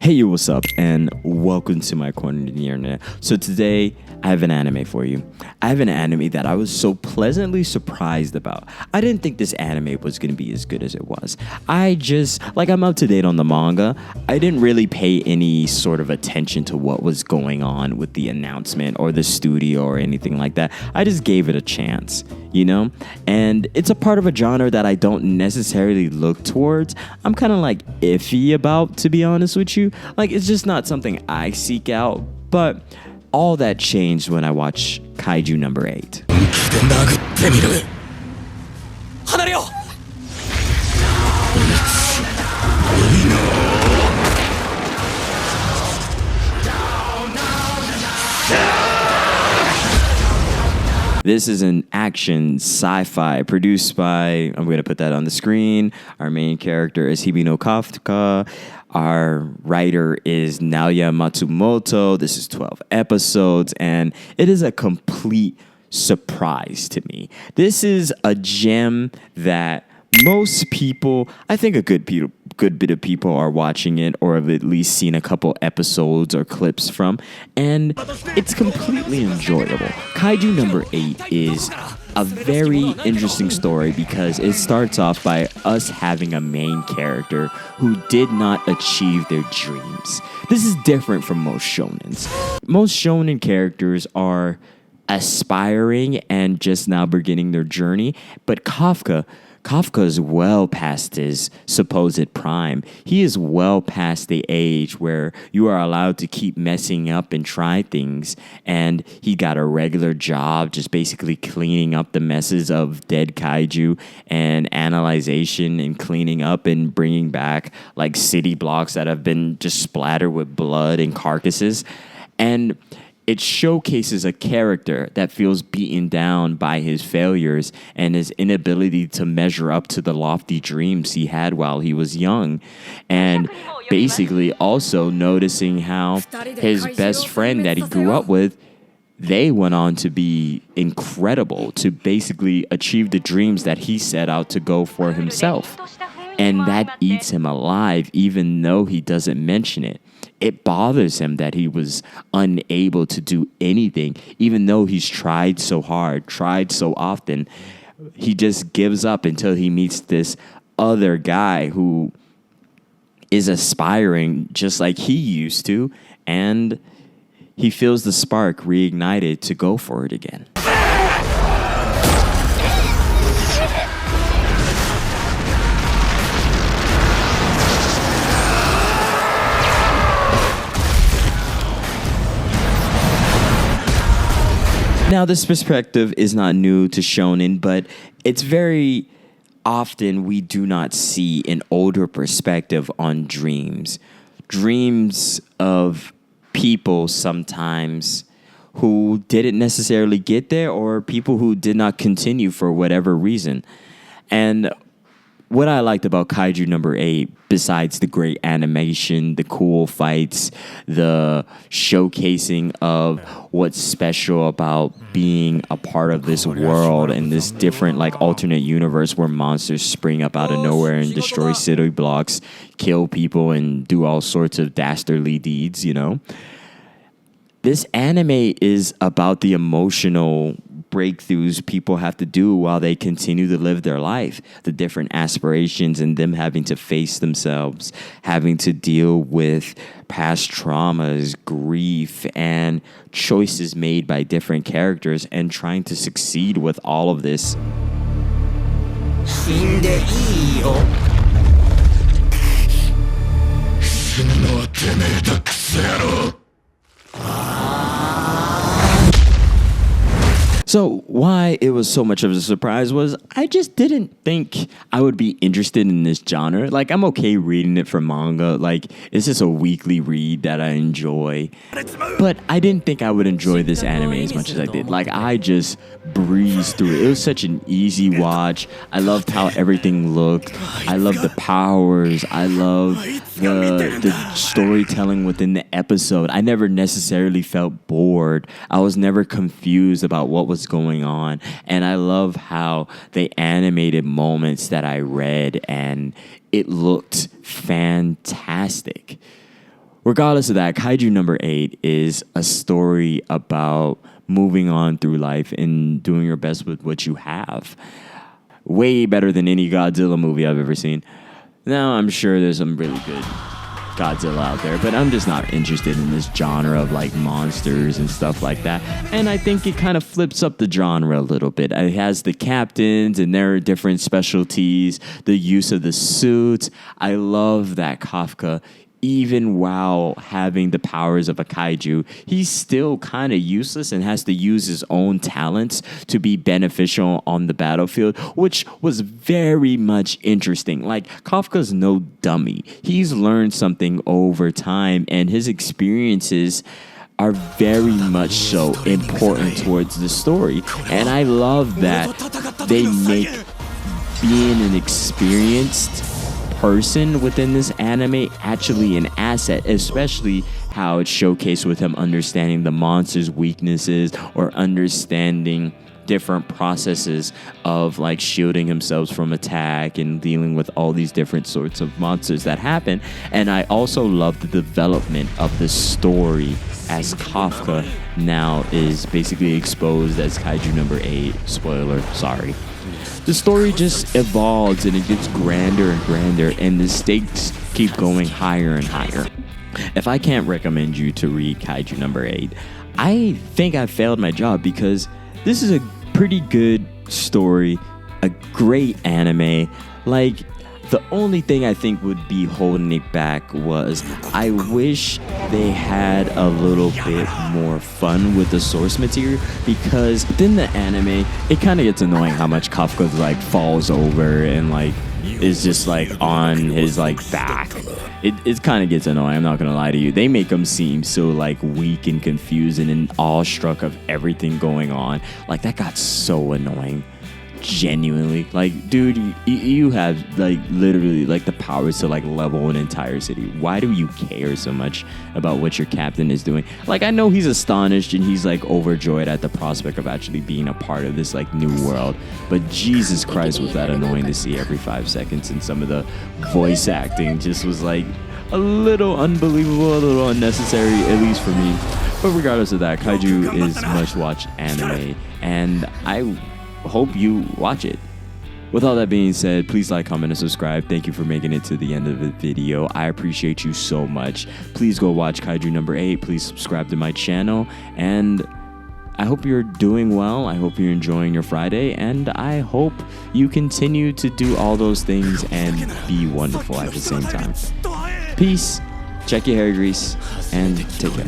Hey, you, what's up? And welcome to my corner of the internet. So today, I have an anime for you. I have an anime that I was so pleasantly surprised about. I didn't think this anime was going to be as good as it was. I'm up to date on the manga. I didn't really pay any sort of attention to what was going on with the announcement or the studio or anything like that. I just gave it a chance, you know? And it's a part of a genre that I don't necessarily look towards. I'm kind of like iffy about, to be honest with you. Like, it's just not something I seek out, but all that changed when I watched Kaiju number 8. This is an action sci-fi produced by, I'm going to put that on the screen. Our main character is Hibino Kafka. Our writer is Naoya Matsumoto. This is 12 episodes, and it is a complete surprise to me. This is a gem that most people, I think a good bit of people are watching it or have at least seen a couple episodes or clips from, and it's completely enjoyable. Kaiju number 8 is a very interesting story because it starts off by us having a main character who did not achieve their dreams. This is different from most shonens. Most shonen characters are aspiring and just now beginning their journey, but Kafka is well past his supposed prime. He is well past the age where you are allowed to keep messing up and try things. And he got a regular job just basically cleaning up the messes of dead kaiju and analyzation and cleaning up and bringing back like city blocks that have been just splattered with blood and carcasses. And it showcases a character that feels beaten down by his failures and his inability to measure up to the lofty dreams he had while he was young. And basically also noticing how his best friend that he grew up with, they went on to be incredible, to basically achieve the dreams that he set out to go for himself. And that eats him alive, even though he doesn't mention it. It bothers him that he was unable to do anything, even though he's tried so hard, tried so often. He just gives up until he meets this other guy who is aspiring just like he used to, and he feels the spark reignited to go for it again. Now, this perspective is not new to shonen, but it's very often we do not see an older perspective on dreams. Dreams of people sometimes who didn't necessarily get there or people who did not continue for whatever reason. And what I liked about Kaiju number 8, besides the great animation, the cool fights, the showcasing of what's special about being a part of this world and this different like alternate universe where monsters spring up out of nowhere and destroy city blocks, kill people, and do all sorts of dastardly deeds, you know. This anime is about the emotional breakthroughs people have to do while they continue to live their life, the different aspirations and them having to face themselves, having to deal with past traumas, grief, and choices made by different characters and trying to succeed with all of this. So why it was so much of a surprise was I just didn't think I would be interested in this genre. Like, I'm okay reading it for manga. Like, it's just a weekly read that I enjoy. But I didn't think I would enjoy this anime as much as I did. Like, I just breezed through it. It was such an easy watch. I loved how everything looked. I loved the powers. I loved the storytelling within the episode. I never necessarily felt bored. I was never confused about what was going on. And I love how they animated moments that I read and it looked fantastic. Regardless of that, Kaiju number 8 is a story about moving on through life and doing your best with what you have. Way better than any Godzilla movie I've ever seen. Now, I'm sure there's some really good Godzilla out there, but I'm just not interested in this genre of like monsters and stuff like that. And I think it kind of flips up the genre a little bit. It has the captains and their different specialties, the use of the suits. I love that Kafka, even while having the powers of a kaiju, he's still kind of useless and has to use his own talents to be beneficial on the battlefield, which was very much interesting. Like, Kafka's no dummy. He's learned something over time, and his experiences are very much so important towards the story. And I love that they make being an experienced person within this anime actually an asset, especially how it's showcased with him understanding the monster's weaknesses or understanding different processes of like shielding himself from attack and dealing with all these different sorts of monsters that happen. And I also love the development of the story as Kafka now is basically exposed as Kaiju number 8. Spoiler, sorry. The story just evolves and it gets grander and grander, and the stakes keep going higher and higher. If I can't recommend you to read Kaiju number 8, I think I failed my job, because this is a pretty good story, a great anime. Like, the only thing I think would be holding it back was I wish they had a little bit more fun with the source material, because within the anime, it kind of gets annoying how much Kafka like falls over and like is just like on his like back. It kind of gets annoying, I'm not gonna lie to you. They make him seem so like weak and confused and awestruck of everything going on. Like, that got so annoying. Genuinely, like, dude, you have like literally like the powers to like level an entire city. Why do you care so much about what your captain is doing? Like, I know he's astonished and he's like overjoyed at the prospect of actually being a part of this like new world, but Jesus Christ, was that annoying to see every 5 seconds. And some of the voice acting just was like a little unbelievable, a little unnecessary, at least for me. But regardless of that, Kaiju is much watched anime, and I hope you watch it. With all that being said, please like, comment, and subscribe. Thank you for making it to the end of the video. I appreciate you so much. Please go watch Kaiju number 8. Please subscribe to my channel. And I hope you're doing well. I hope you're enjoying your Friday. And I hope you continue to do all those things and be wonderful at the same time. Peace. Check your hair grease. And take care.